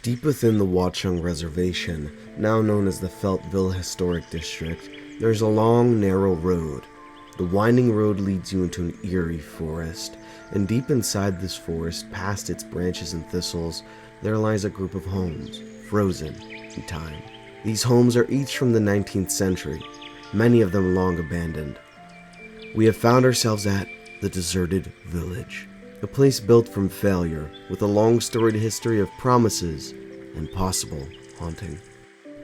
Deep within the Watchung Reservation, now known as the Feltville Historic District, there's a long, narrow road. The winding road leads you into an eerie forest, and deep inside this forest, past its branches and thistles, there lies a group of homes, frozen in time. These homes are each from the 19th century, many of them long abandoned. We have found ourselves at the deserted village, a place built from failure, with a long storied history of promises and possible haunting.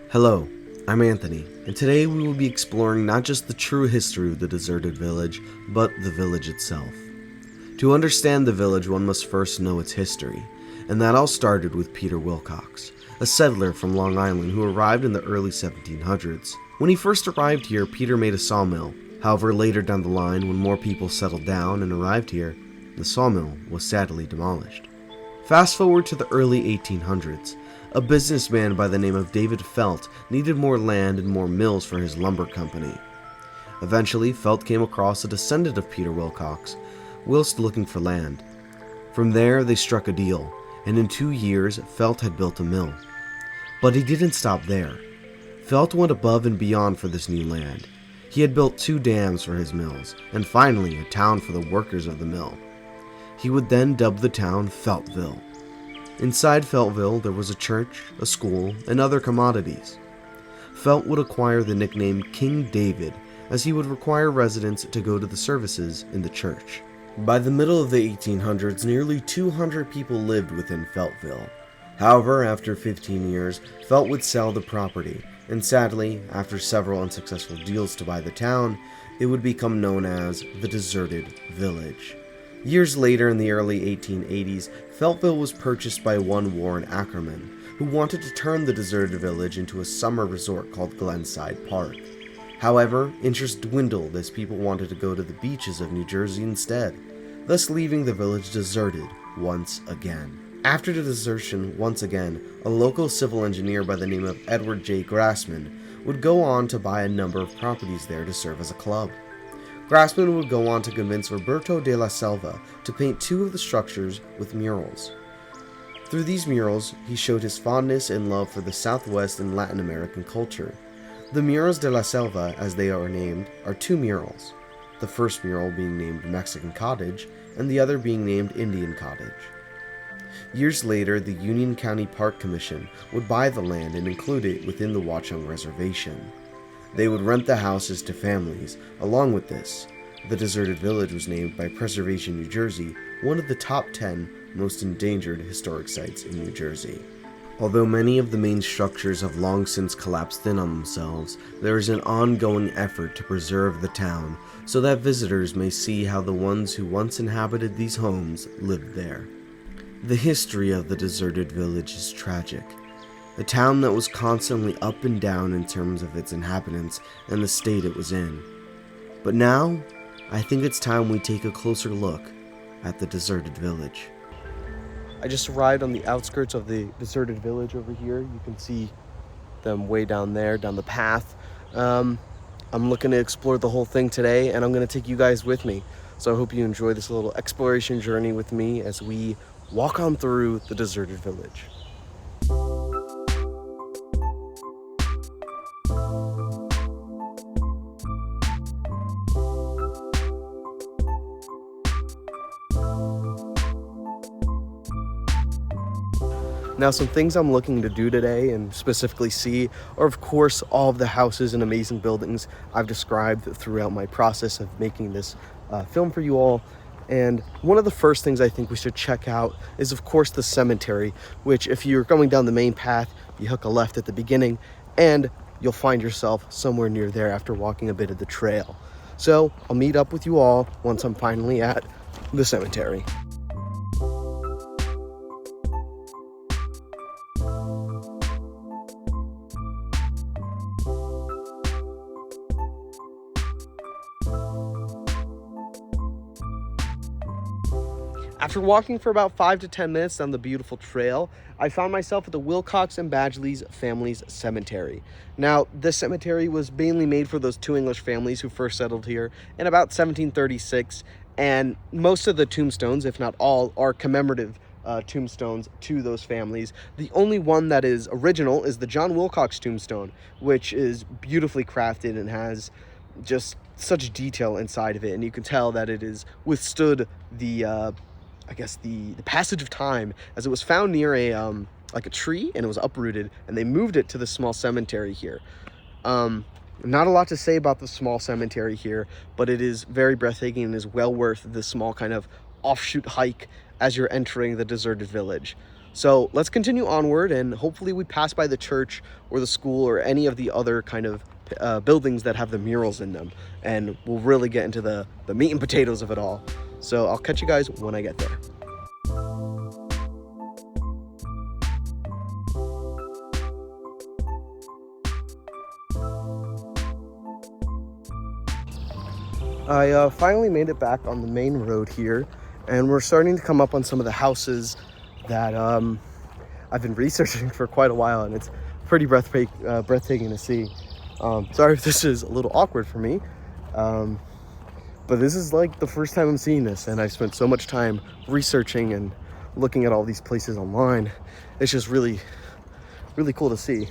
Hello, I'm Anthony, and today we will be exploring not just the true history of the deserted village, but the village itself. To understand the village, one must first know its history, and that all started with Peter Wilcox, a settler from Long Island who arrived in the early 1700s. When he first arrived here, Peter made a sawmill. However, later down the line, when more people settled down and arrived here, the sawmill was sadly demolished. Fast forward to the early 1800s. A businessman by the name of David Felt needed more land and more mills for his lumber company. Eventually, Felt came across a descendant of Peter Wilcox, whilst looking for land. From there, they struck a deal, and in 2 years, Felt had built a mill. But he didn't stop there. Felt went above and beyond for this new land. He had built 2 dams for his mills, and finally a town for the workers of the mill. He would then dub the town Feltville. Inside Feltville, there was a church, a school, and other commodities. Felt would acquire the nickname King David, as he would require residents to go to the services in the church. By the middle of the 1800s, nearly 200 people lived within Feltville. However, after 15 years, Felt would sell the property, and sadly, after several unsuccessful deals to buy the town, it would become known as the Deserted Village. Years later, in the early 1880s, Feltville was purchased by one Warren Ackerman, who wanted to turn the deserted village into a summer resort called Glenside Park. However, interest dwindled as people wanted to go to the beaches of New Jersey instead, thus leaving the village deserted once again. After the desertion once again, a local civil engineer by the name of Edward J. Grassman would go on to buy a number of properties there to serve as a club. Grassman would go on to convince Roberto de la Selva to paint 2 of the structures with murals. Through these murals, he showed his fondness and love for the Southwest and Latin American culture. The murals de la Selva, as they are named, are 2 murals, the first mural being named Mexican Cottage, and the other being named Indian Cottage. Years later, the Union County Park Commission would buy the land and include it within the Watchung Reservation. They would rent the houses to families. Along with this, the deserted village was named by Preservation New Jersey one of the top 10 most endangered historic sites in New Jersey. Although many of the main structures have long since collapsed in on themselves, there is an ongoing effort to preserve the town so that visitors may see how the ones who once inhabited these homes lived there. The history of the deserted village is tragic. A town that was constantly up and down in terms of its inhabitants and the state it was in. But now, I think it's time we take a closer look at the deserted village. I just arrived on the outskirts of the deserted village over here. You can see them way down there, down the path. I'm looking to explore the whole thing today, and I'm going to take you guys with me. So I hope you enjoy this little exploration journey with me as we walk on through the deserted village. Now, some things I'm looking to do today and specifically see are, of course, all of the houses and amazing buildings I've described throughout my process of making this film for you all. And one of the first things I think we should check out is, of course, the cemetery, which if you're going down the main path, you hook a left at the beginning, and you'll find yourself somewhere near there after walking a bit of the trail. So I'll meet up with you all once I'm finally at the cemetery. After walking for about 5 to 10 minutes down the beautiful trail, I found myself at the Wilcox and Badgley's family's cemetery. Now, this cemetery was mainly made for those 2 English families who first settled here in about 1736, and most of the tombstones, if not all, are commemorative tombstones to those families. The only one that is original is the John Wilcox tombstone, which is beautifully crafted and has just such detail inside of it, and you can tell that it has withstood the I guess the passage of time, as it was found near a like a tree, and it was uprooted, and they moved it to the small cemetery here. Not a lot to say about the small cemetery here, but it is very breathtaking and is well worth the small kind of offshoot hike as you're entering the deserted village. So let's continue onward, and hopefully we pass by the church or the school or any of the other kind of buildings that have the murals in them, and we'll really get into the meat and potatoes of it all. So I'll catch you guys when I get there. I finally made it back on the main road here, and we're starting to come up on some of the houses that I've been researching for quite a while, and it's pretty breathtaking to see. Sorry if this is a little awkward for me, but this is like the first time I'm seeing this, and I've spent so much time researching and looking at all these places online. It's just really, really cool to see.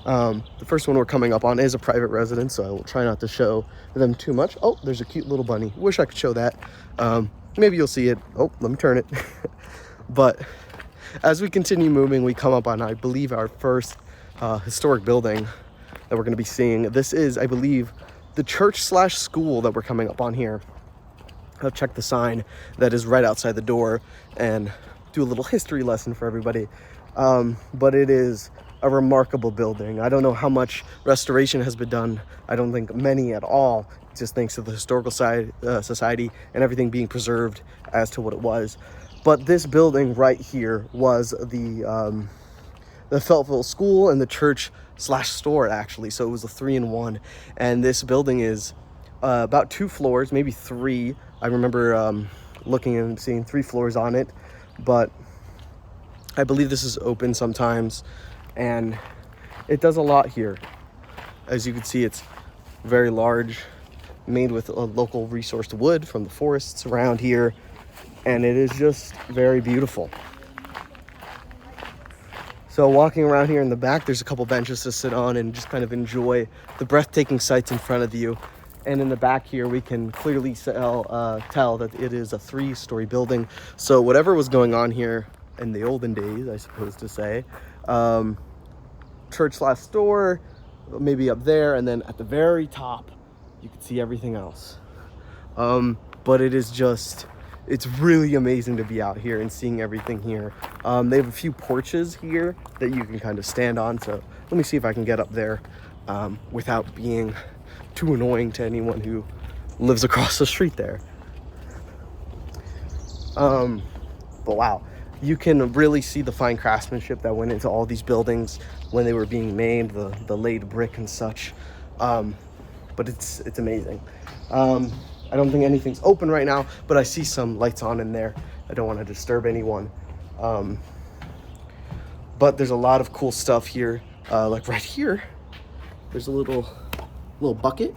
The first one we're coming up on is a private residence, so I will try not to show them too much. Oh, there's a cute little bunny. Wish I could show that. Maybe you'll see it. Oh, let me turn it. But as we continue moving, we come up on, I believe, our first historic building that we're going to be seeing. This is, I believe, the church/school that we're coming up on here. I'll check the sign that is right outside the door and do a little history lesson for everybody. But it is a remarkable building. I don't know how much restoration has been done. I don't think many at all, just thanks to the Historical Society and everything being preserved as to what it was. But this building right here was the Feltville School and the church/store, actually. So it was a 3-in-1. And this building is about 2 floors, maybe 3. I remember looking and seeing 3 floors on it. But I believe this is open sometimes, and it does a lot here. As you can see, it's very large, made with a local resourced wood from the forests around here, and it is just very beautiful. So walking around here in the back, there's a couple benches to sit on and just kind of enjoy the breathtaking sights in front of you. And in the back here, we can clearly tell that it is a 3-story building. So whatever was going on here in the olden days, I suppose to say, church/store, maybe up there, and then at the very top, you can see everything else. But it is just, it's really amazing to be out here and seeing everything here. They have a few porches here that you can kind of stand on. So let me see if I can get up there without being too annoying to anyone who lives across the street there. But wow, you can really see the fine craftsmanship that went into all these buildings when they were being made, the laid brick and such. But it's amazing. I don't think anything's open right now, but I see some lights on in there. I don't want to disturb anyone. But there's a lot of cool stuff here. Like right here, there's a little bucket.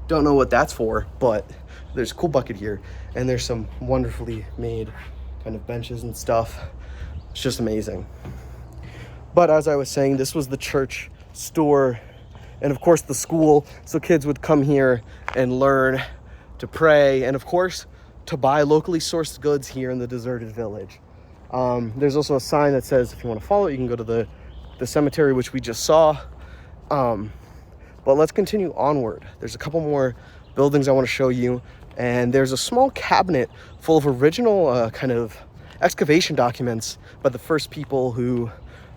Don't know what that's for, but there's a cool bucket here. And there's some wonderfully made kind of benches and stuff. It's just amazing. But as I was saying, this was the church, store, and of course the school. So kids would come here and learn to pray, and of course to buy locally sourced goods here in the deserted village. There's also a sign that says if you want to follow it, you can go to the cemetery, which we just saw. But let's continue onward. There's a couple more buildings I want to show you, and there's a small cabinet full of original kind of excavation documents by the first people who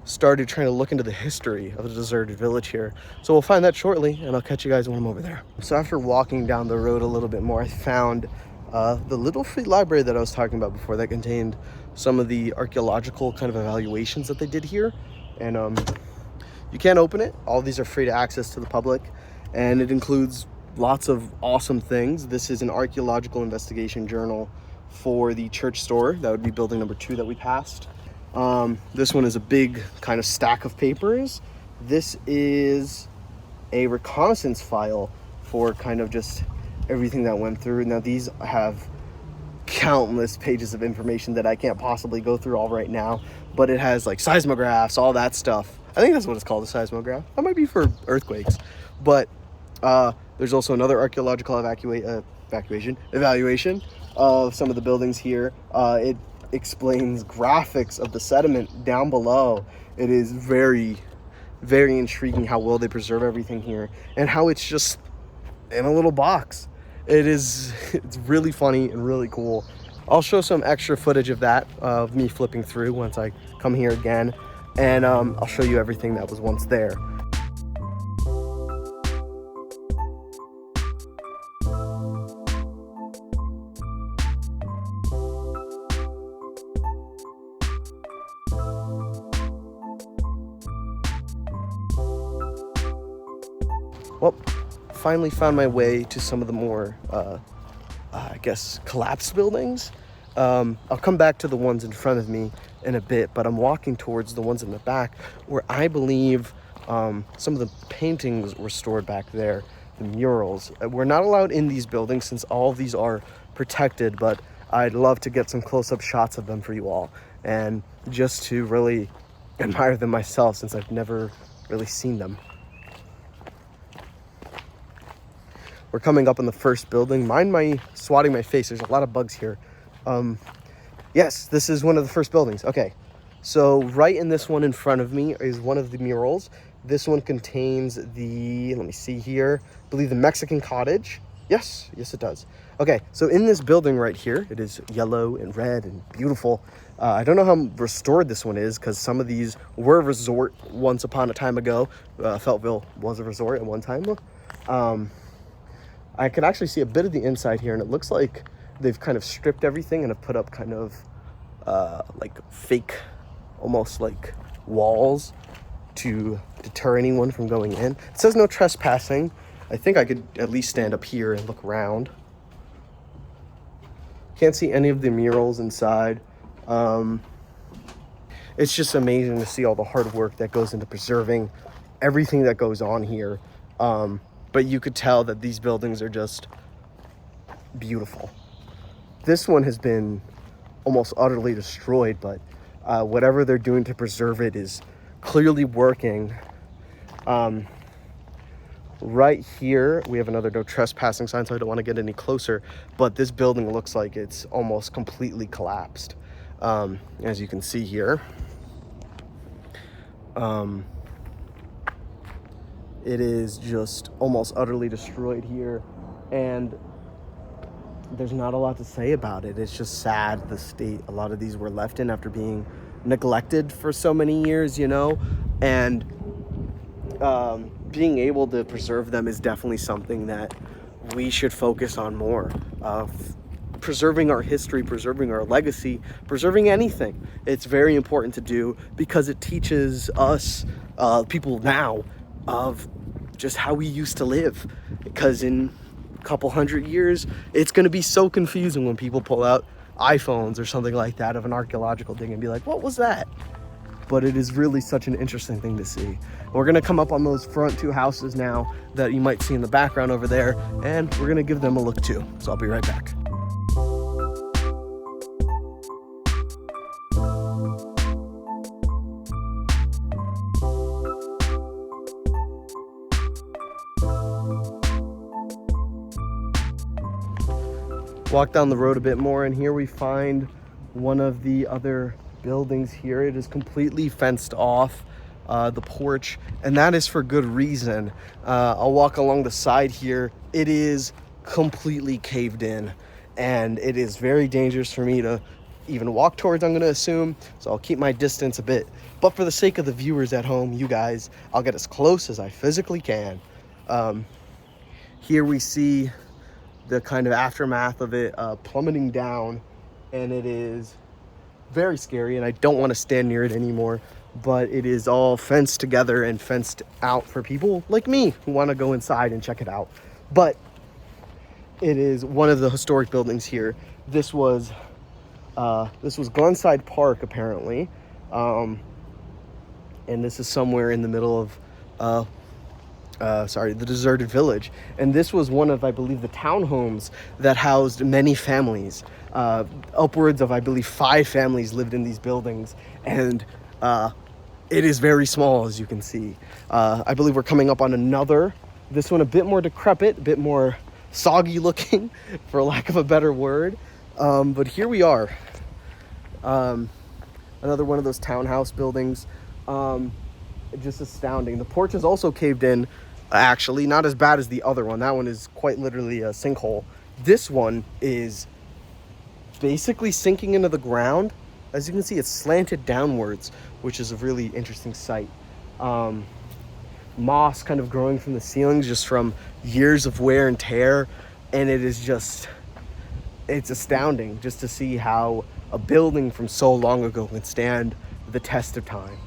started trying to look into the history of the deserted village here. So we'll find that shortly, and I'll catch you guys when I'm over there. So after walking down the road a little bit more, I found the little free library that I was talking about before that contained some of the archaeological kind of evaluations that they did here. And you can't open it. All these are free to access to the public, and it includes lots of awesome things. This is an archaeological investigation journal for the church store. That would be building number 2 that we passed. This one is a big kind of stack of papers. This is a reconnaissance file for kind of just everything that went through. Now these have countless pages of information that I can't possibly go through all right now, but it has like seismographs, all that stuff. I think that's what it's called, a seismograph. That might be for earthquakes. But there's also another archaeological evaluation of some of the buildings here. It explains graphics of the sediment down below. It is very, very intriguing how well they preserve everything here and how it's just in a little box. It's really funny and really cool. I'll show some extra footage of that, of me flipping through once I come here again, and I'll show you everything that was once there. Well, finally found my way to some of the more, I guess, collapsed buildings. I'll come back to the ones in front of me in a bit, but I'm walking towards the ones in the back where I believe some of the paintings were stored back there, the murals. We're not allowed in these buildings since all of these are protected, but I'd love to get some close-up shots of them for you all and just to really admire them myself since I've never really seen them. We're coming up on the first building. Mind my swatting my face. There's a lot of bugs here. Yes, this is one of the first buildings. Okay, so right in this one in front of me is one of the murals. This one contains the, let me see here, I believe the Mexican cottage. Yes, it does. Okay, so in this building right here, it is yellow and red and beautiful. I don't know how restored this one is because some of these were a resort once upon a time ago. Feltville was a resort at one time. I can actually see a bit of the inside here, and it looks like they've kind of stripped everything and have put up kind of like fake, almost like walls to deter anyone from going in. It says no trespassing. I think I could at least stand up here and look around. Can't see any of the murals inside. It's just amazing to see all the hard work that goes into preserving everything that goes on here. But you could tell that these buildings are just beautiful. This one has been almost utterly destroyed, but whatever they're doing to preserve it is clearly working. Right here, we have another no trespassing sign, so I don't want to get any closer, but this building looks like it's almost completely collapsed. As you can see here. It is just almost utterly destroyed here, and there's not a lot to say about it. It's just sad the state a lot of these were left in after being neglected for so many years, you know, and being able to preserve them is definitely something that we should focus on more. Preserving our history, preserving our legacy, preserving anything. It's very important to do because it teaches us, people now, of just how we used to live, because in a couple hundred years it's going to be so confusing when people pull out iPhones or something like that of an archaeological dig and be like, what was that? But it is really such an interesting thing to see. We're going to come up on those front two houses now that you might see in the background over there, and we're going to give them a look too. So I'll be right back. Walk down the road a bit more, and here we find one of the other buildings here. It is completely fenced off, the porch, and that is for good reason. I'll walk along the side here. It is completely caved in, and it is very dangerous for me to even walk towards, I'm going to assume, so I'll keep my distance a bit. But for the sake of the viewers at home, you guys, I'll get as close as I physically can. Here we see the kind of aftermath of it plummeting down, and it is very scary, and I don't want to stand near it anymore, but it is all fenced together and fenced out for people like me who want to go inside and check it out. But it is one of the historic buildings here. This was Glenside Park, apparently, and this is somewhere in the middle of the deserted village. And this was one of, I believe, the townhomes that housed many families. Upwards of, I believe, 5 families lived in these buildings. And it is very small, as you can see. I believe we're coming up on another, this one a bit more decrepit, a bit more soggy looking, for lack of a better word. But here we are. Another one of those townhouse buildings. Just astounding. The porch is also caved in, actually, not as bad as the other one. That one is quite literally a sinkhole. This one is basically sinking into the ground. As you can see, it's slanted downwards, which is a really interesting sight. Moss kind of growing from the ceilings just from years of wear and tear. And it is just, it's astounding just to see how a building from so long ago can stand the test of time.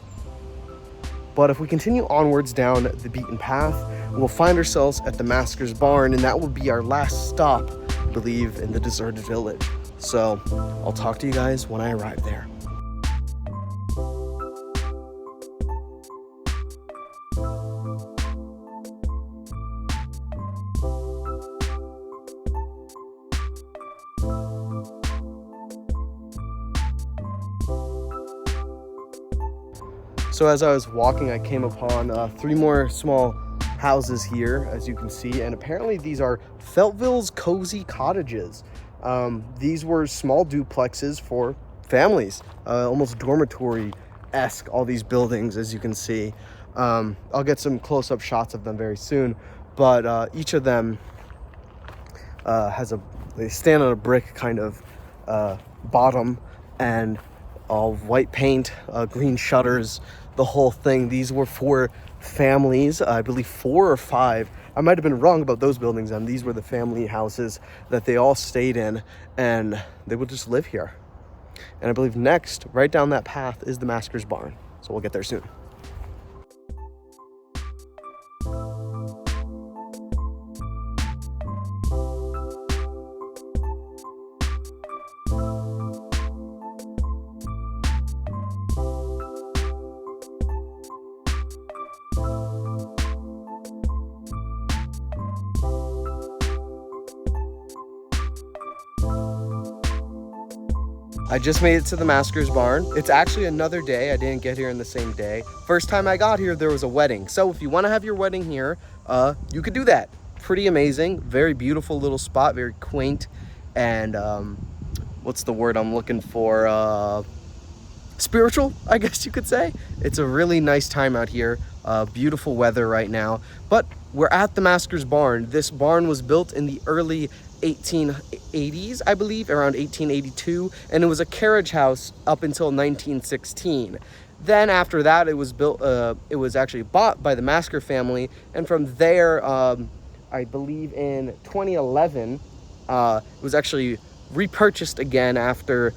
But if we continue onwards down the beaten path, we'll find ourselves at the Masker's Barn, and that will be our last stop, I believe, in the deserted village. So I'll talk to you guys when I arrive there. So as I was walking, I came upon 3 more small houses here, as you can see, and apparently these are Feltville's cozy cottages. These were small duplexes for families, almost dormitory-esque, all these buildings, as you can see. I'll get some close-up shots of them very soon, but each of them they stand on a brick kind of bottom, and all white paint, green shutters, the whole thing. These were for families, I believe 4 or 5. I might have been wrong about those buildings, and these were the family houses that they all stayed in, and they would just live here. And I believe next, right down that path, is the Masker's Barn. So we'll get there soon. I just made it to the Masker's Barn. It's actually another day. I didn't get here in the same day. First time I got here, there was a wedding. So if you want to have your wedding here, you could do that. Pretty amazing. Very beautiful little spot. Very quaint. And what's the word I'm looking for? Spiritual, I guess you could say. It's a really nice time out here. Beautiful weather right now. But we're at the Masker's Barn. This barn was built in the early 1880s, I believe, around 1882, and it was a carriage house up until 1916. Then after that, it was built. It was actually bought by the Masker family, and from there, I believe in 2011, it was actually repurchased again after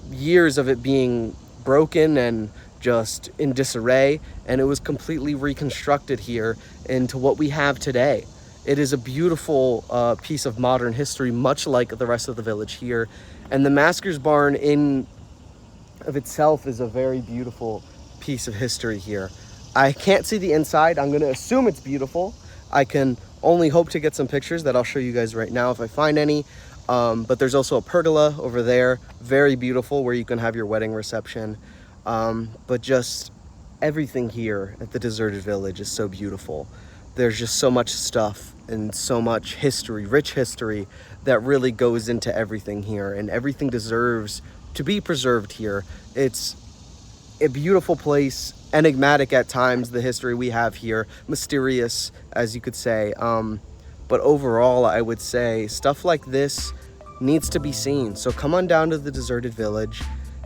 years of it being broken and just in disarray, and it was completely reconstructed here into what we have today. It is a beautiful piece of modern history, much like the rest of the village here. And the Masker's Barn in of itself is a very beautiful piece of history here. I can't see the inside. I'm going to assume it's beautiful. I can only hope to get some pictures that I'll show you guys right now if I find any. But there's also a pergola over there, very beautiful, where you can have your wedding reception. But just everything here at the deserted village is so beautiful. There's just so much stuff and so much history, rich history, that really goes into everything here, and everything deserves to be preserved here. It's a beautiful place, enigmatic at times, the history we have here, mysterious, as you could say. But overall, I would say stuff like this needs to be seen. So come on down to the deserted village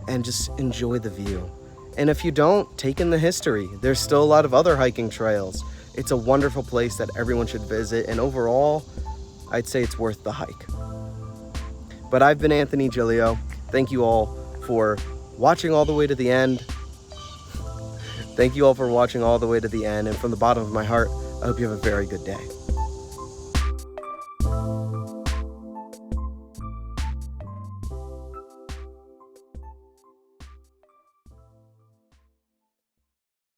and just enjoy the view. And if you don't, take in the history. There's still a lot of other hiking trails. It's a wonderful place that everyone should visit, and overall, I'd say it's worth the hike. But I've been Anthony Giglio. Thank you all for watching all the way to the end. Thank you all for watching all the way to the end, and from the bottom of my heart, I hope you have a very good day.